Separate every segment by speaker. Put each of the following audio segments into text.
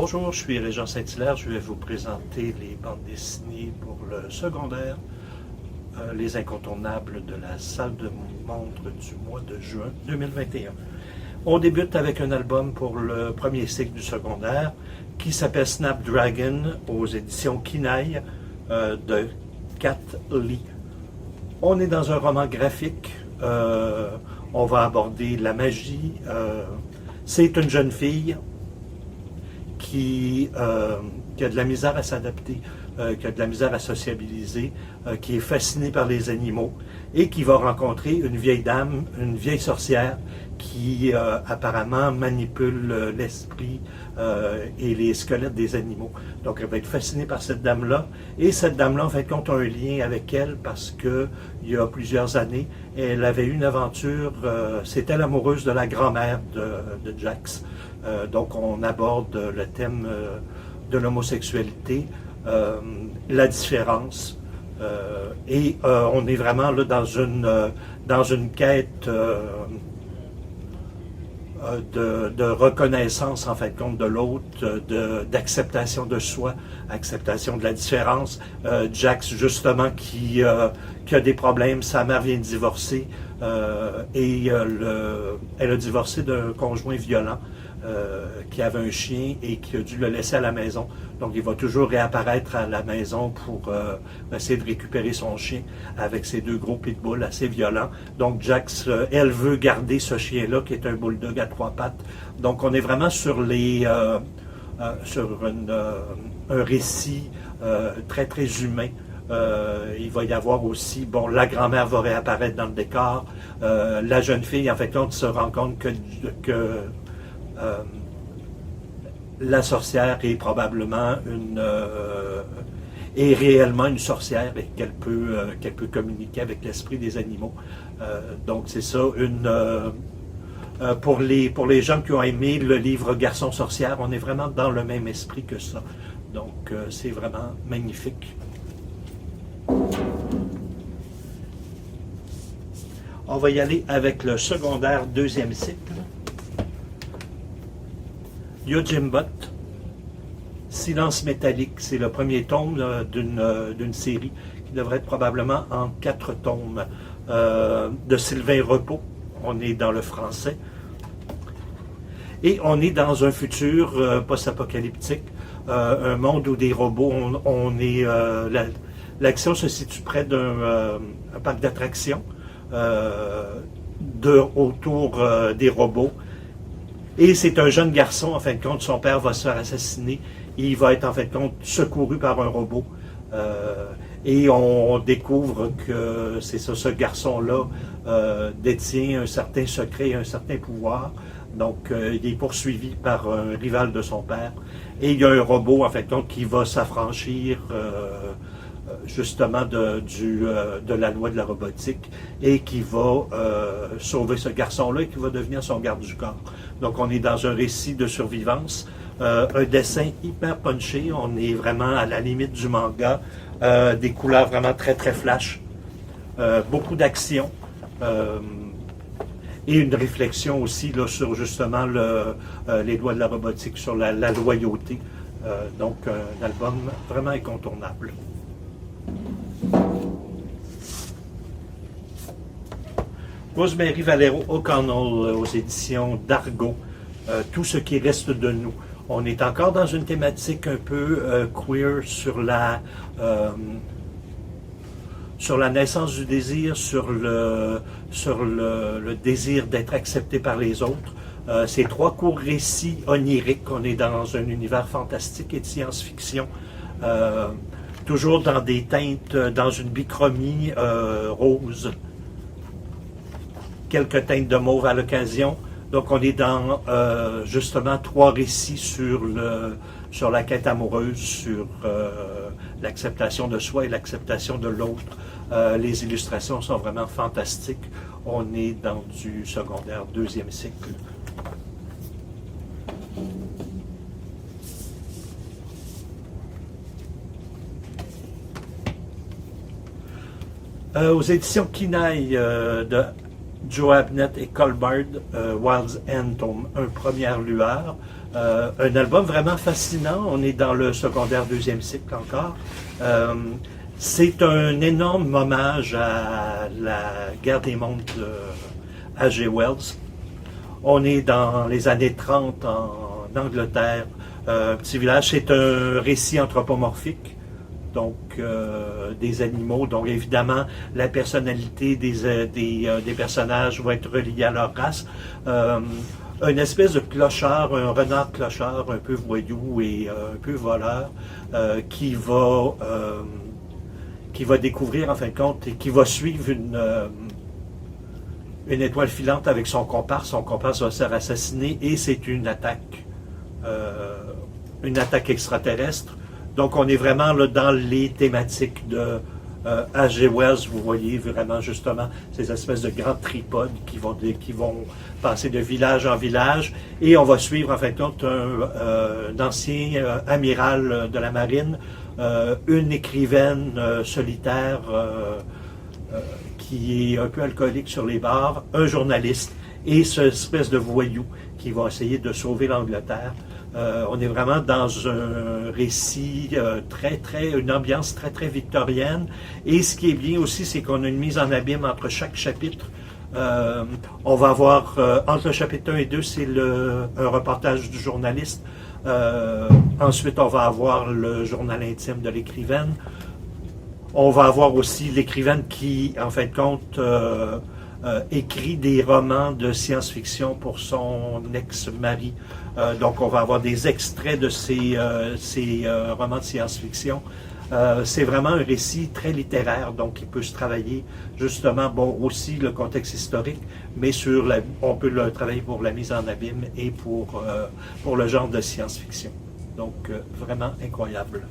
Speaker 1: Bonjour, je suis Régent Saint-Hilaire. Je vais vous présenter les bandes dessinées pour le secondaire, les incontournables de la salle de montre du mois de juin 2021. On débute avec un album pour le premier cycle du secondaire qui s'appelle Snapdragon aux éditions Kinaï de Kat Lee. On est dans un roman graphique. On va aborder la magie. C'est une jeune fille qui a de la misère à s'adapter, qui a de la misère à sociabiliser, qui est fascinée par les animaux et qui va rencontrer une vieille dame, une vieille sorcière qui apparemment manipule l'esprit et les squelettes des animaux. Donc elle va être fascinée par cette dame-là et cette dame-là en fin de compte a un lien avec elle parce que il y a plusieurs années, elle avait eu une aventure, c'était l'amoureuse de la grand-mère de Jax. Donc on aborde le thème de l'homosexualité, la différence, et on est vraiment là dans une quête de reconnaissance en fin de compte de l'autre, d'acceptation de soi, acceptation de la différence. Jax justement qui a des problèmes, sa mère vient de divorcer et elle a divorcé d'un conjoint violent. Qui avait un chien et qui a dû le laisser à la maison. Donc il va toujours réapparaître à la maison pour essayer de récupérer son chien avec ses deux gros pitbulls assez violents. Donc Jax, elle veut garder ce chien-là qui est un bulldog à 3 pattes. Donc on est vraiment sur un récit très très humain. Il va y avoir aussi, bon, la grand-mère va réapparaître dans le décor. La jeune fille, en fait, on se rend compte que la sorcière est probablement est réellement une sorcière et qu'elle peut communiquer avec l'esprit des animaux. Donc c'est ça, pour les gens qui ont aimé le livre Garçon sorcière, on est vraiment dans le même esprit que ça. Donc c'est vraiment magnifique. On va y aller avec le secondaire deuxième cycle. Yojimbot, Silence métallique, c'est le premier tome d'une série qui devrait être probablement en 4 tomes de Sylvain Repos. On est dans le français. Et on est dans un futur post-apocalyptique, un monde où des robots, l'action se situe près d'un parc d'attractions autour des robots. Et c'est un jeune garçon, en fin de compte, son père va se faire assassiner. Il va être, en fin de compte, secouru par un robot. Et on découvre que c'est ça, ce garçon-là détient un certain secret, un certain pouvoir. Donc, il est poursuivi par un rival de son père. Et il y a un robot, en fin de compte, qui va s'affranchir justement de la loi de la robotique et qui va sauver ce garçon-là et qui va devenir son garde du corps. Donc on est dans un récit de survivance, un dessin hyper punché, on est vraiment à la limite du manga, des couleurs vraiment très très flash, beaucoup d'action et une réflexion aussi là, sur justement les lois de la robotique, sur la loyauté. Donc un album vraiment incontournable. Rosemary Valero O'Connell aux éditions d'Argo, Tout ce qui reste de nous. On est encore dans une thématique un peu queer sur la naissance du désir, sur le désir d'être accepté par les autres. C'est 3 courts récits oniriques. On est dans un univers fantastique et de science-fiction. Toujours dans des teintes, dans une bichromie rose. Quelques teintes de mauve à l'occasion. Donc on est dans justement 3 récits sur la quête amoureuse, sur l'acceptation de soi et l'acceptation de l'autre. Les illustrations sont vraiment fantastiques. On est dans du secondaire deuxième cycle. Aux éditions Kinaï de Joe Abnett et Colbard, Wild's End, tome 1, Première lueur. Un album vraiment fascinant. On est dans le secondaire deuxième cycle encore. C'est un énorme hommage à la guerre des mondes de H.G. Wells. On est dans les années 30 en Angleterre. Un petit village, c'est un récit anthropomorphique. Donc, des animaux. Donc, évidemment, la personnalité des personnages va être reliée à leur race. Une espèce de clochard, un renard clochard un peu voyou et un peu voleur qui va découvrir en fin de compte et qui va suivre une étoile filante avec son comparse. Son comparse va se faire assassiner et c'est une attaque extraterrestre. Donc on est vraiment là dans les thématiques de H.G. Wells. Vous voyez vraiment justement ces espèces de grands tripodes qui vont passer de village en village et on va suivre en fin de compte un ancien amiral de la marine, une écrivaine solitaire qui est un peu alcoolique sur les bars, un journaliste et cette espèce de voyou qui va essayer de sauver l'Angleterre. On est vraiment dans un récit une ambiance très victorienne. Et ce qui est bien aussi, c'est qu'on a une mise en abîme entre chaque chapitre. On va avoir, entre le chapitre 1 et 2, c'est un reportage du journaliste. Ensuite, on va avoir le journal intime de l'écrivaine. On va avoir aussi l'écrivaine qui, en fin de compte, écrit des romans de science-fiction pour son ex-mari. Donc, on va avoir des extraits de ces romans de science-fiction. C'est vraiment un récit très littéraire, donc il peut se travailler justement, aussi le contexte historique, mais on peut le travailler pour la mise en abîme et pour le genre de science-fiction. Donc, vraiment incroyable.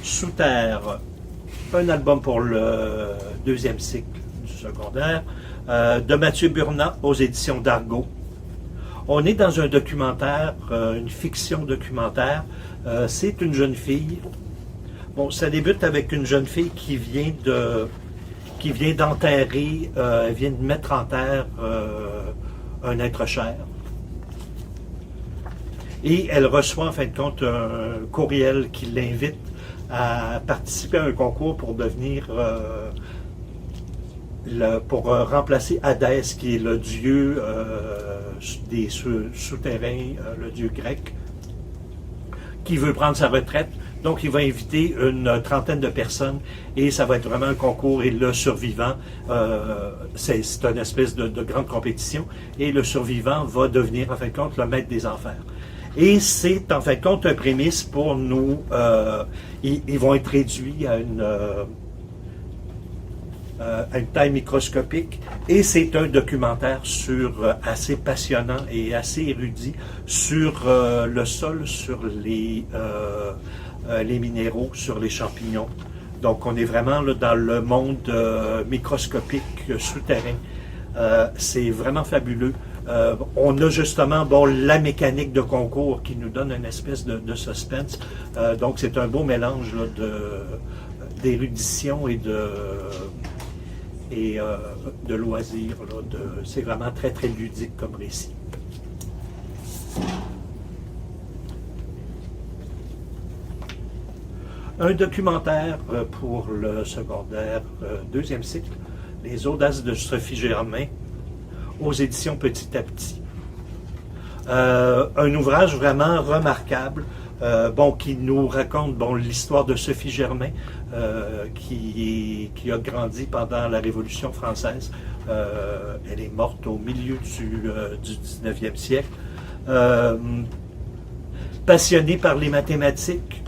Speaker 1: Sous terre, un album pour le deuxième cycle du secondaire, de Mathieu Burnat aux éditions d'Argo. On est dans un documentaire, une fiction documentaire. C'est une jeune fille. Bon, ça débute avec une jeune fille qui vient d'enterrer, elle vient de mettre en terre un être cher. Et elle reçoit en fin de compte un courriel qui l'invite à participer à un concours pour devenir pour remplacer Hadès, qui est le dieu des souterrains, le dieu grec, qui veut prendre sa retraite. Donc, il va inviter une trentaine de personnes et ça va être vraiment un concours. Et le survivant, c'est une espèce de grande compétition. Et le survivant va devenir, en fin de compte, le maître des enfers. Et c'est, en fin de compte, un prémisse pour nous. Ils vont être réduits à une taille microscopique. Et c'est un documentaire assez passionnant et assez érudit sur le sol, sur les minéraux, sur les champignons. Donc, on est vraiment là, dans le monde microscopique souterrain. C'est vraiment fabuleux. On a justement la mécanique de concours qui nous donne une espèce de suspense. Donc, c'est un beau mélange là, d'érudition et de loisirs. C'est vraiment très ludique comme récit. Un documentaire pour le secondaire deuxième cycle, Les audaces de Sophie Germain, aux éditions Petit à Petit. Un ouvrage vraiment remarquable, qui nous raconte l'histoire de Sophie Germain, qui a grandi pendant la Révolution française. Elle est morte au milieu du 19e siècle. Passionnée par les mathématiques,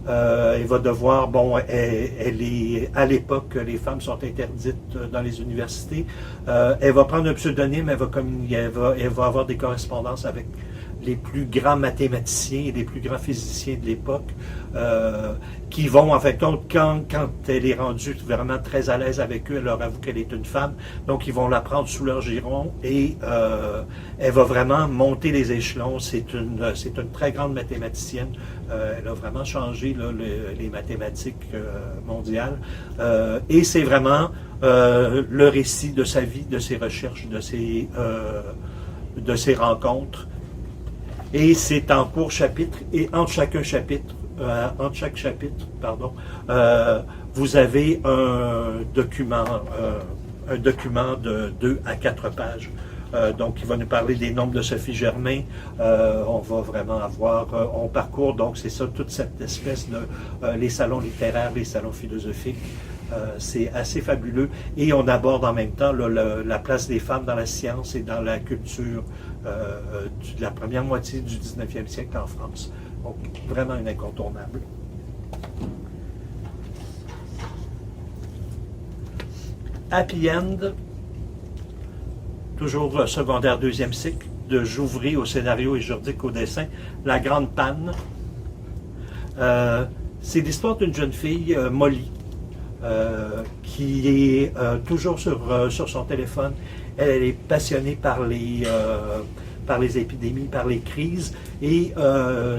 Speaker 1: elle va devoir, elle est à l'époque, les femmes sont interdites dans les universités. Elle va prendre un pseudonyme, elle va avoir des correspondances avec les plus grands mathématiciens et les plus grands physiciens de l'époque, qui vont, en fait, quand elle est rendue vraiment très à l'aise avec eux, elle leur avoue qu'elle est une femme, donc ils vont la prendre sous leur giron et elle va vraiment monter les échelons. C'est une très grande mathématicienne. Elle a vraiment changé là, les mathématiques mondiales. Et c'est vraiment le récit de sa vie, de ses recherches, de ses rencontres. Et c'est en court chapitre, et entre chaque chapitre, vous avez un document de 2 à 4 pages. Donc, il va nous parler des nombres de Sophie Germain. On va vraiment avoir, on parcourt, donc c'est ça, toute cette espèce de les salons littéraires, les salons philosophiques. C'est assez fabuleux. Et on aborde en même temps là, la place des femmes dans la science et dans la culture de la première moitié du 19e siècle en France. Donc, vraiment un incontournable. Happy End, toujours secondaire deuxième cycle, de Jouvry au scénario et Jourdic au dessin. La grande panne. C'est l'histoire d'une jeune fille, Molly, qui est toujours sur son téléphone. Elle est passionnée par les épidémies, par les crises, et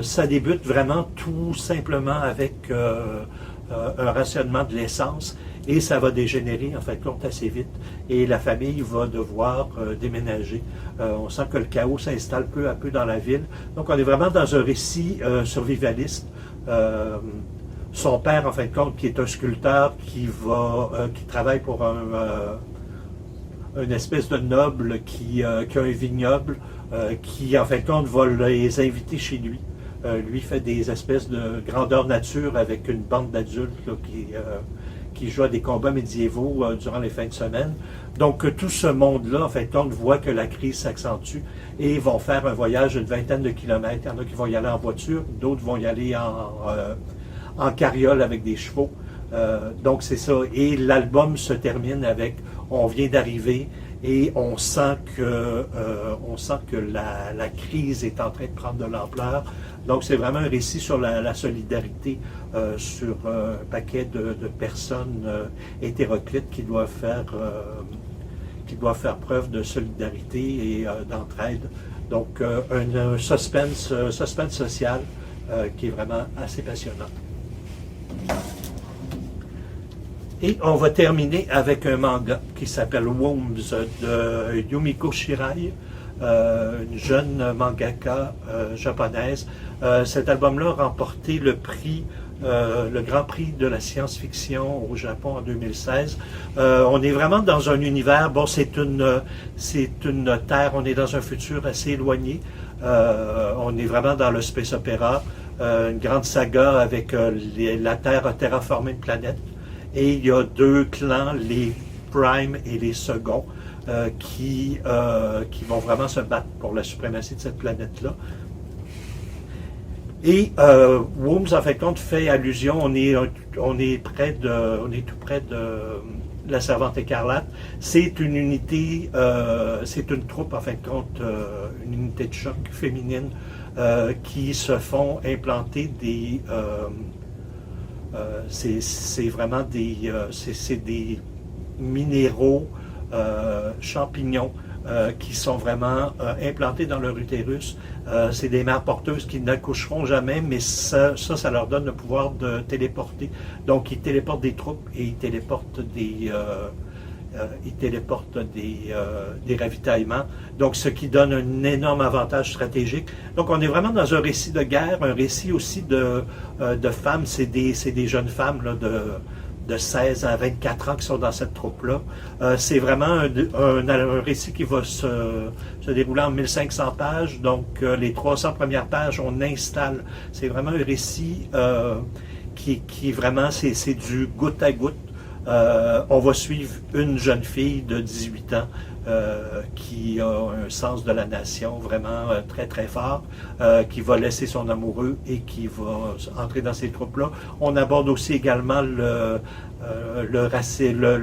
Speaker 1: ça débute vraiment tout simplement avec un rationnement de l'essence, et ça va dégénérer en fait compte assez vite, et la famille va devoir déménager. On sent que le chaos s'installe peu à peu dans la ville, donc on est vraiment dans un récit survivaliste. Son père, en fin de compte, qui est un sculpteur qui travaille pour une espèce de noble qui a un vignoble, qui, en fin de compte, va les inviter chez lui. Lui fait des espèces de grandeur nature avec une bande d'adultes qui jouent à des combats médiévaux durant les fins de semaine. Donc, tout ce monde-là, en fin de compte, voit que la crise s'accentue et vont faire un voyage d'une 20aine de kilomètres. Il y en a qui vont y aller en voiture, d'autres vont y aller en carriole avec des chevaux. Donc c'est ça. Et l'album se termine avec on vient d'arriver et on sent que la crise est en train de prendre de l'ampleur. Donc c'est vraiment un récit sur la solidarité, sur un paquet de personnes hétéroclites qui doivent faire preuve de solidarité et d'entraide. Donc un suspense social qui est vraiment assez passionnant. Et on va terminer avec un manga qui s'appelle Wombs de Yumiko Shirai, une jeune mangaka japonaise. Cet album-là a remporté le Grand Prix de la science-fiction au Japon en 2016. On est vraiment dans un univers, bon, c'est une terre, on est dans un futur assez éloigné. On est vraiment dans le space opéra, une grande saga avec la Terre a terraformé une planète. Et il y a 2 clans, les Prime et les Seconds, qui vont vraiment se battre pour la suprématie de cette planète-là. Et Wombs, en fait, compte, fait allusion, on est tout près de la Servante écarlate. C'est une unité, c'est une troupe, en fin de compte, une unité de choc féminine qui se font implanter des... c'est vraiment des minéraux, champignons qui sont vraiment implantés dans leur utérus. C'est des mères porteuses qui n'accoucheront jamais, mais ça leur donne le pouvoir de téléporter. Donc, ils téléportent des troupes et ils téléportent des ravitaillements, donc ce qui donne un énorme avantage stratégique. Donc on est vraiment dans un récit de guerre, un récit aussi de femmes, c'est des jeunes femmes là, de 16 à 24 ans qui sont dans cette troupe-là. C'est vraiment un récit qui va se dérouler en 1500 pages, donc les 300 premières pages, on installe. C'est vraiment un récit qui vraiment, c'est du goutte à goutte. On va suivre une jeune fille de 18 ans qui a un sens de la nation vraiment très très fort, qui va laisser son amoureux et qui va entrer dans ces troupes-là. On aborde aussi également le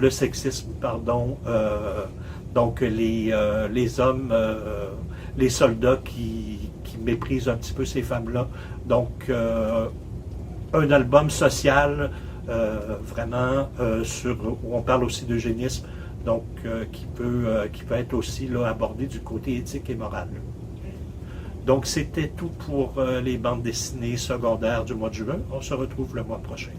Speaker 1: sexisme, pardon, donc les hommes, les soldats qui qui méprisent un petit peu ces femmes-là. Donc, un album social, vraiment, où on parle aussi d'eugénisme, donc qui peut être aussi là, abordé du côté éthique et moral. Donc, c'était tout pour les bandes dessinées secondaires du mois de juin. On se retrouve le mois prochain.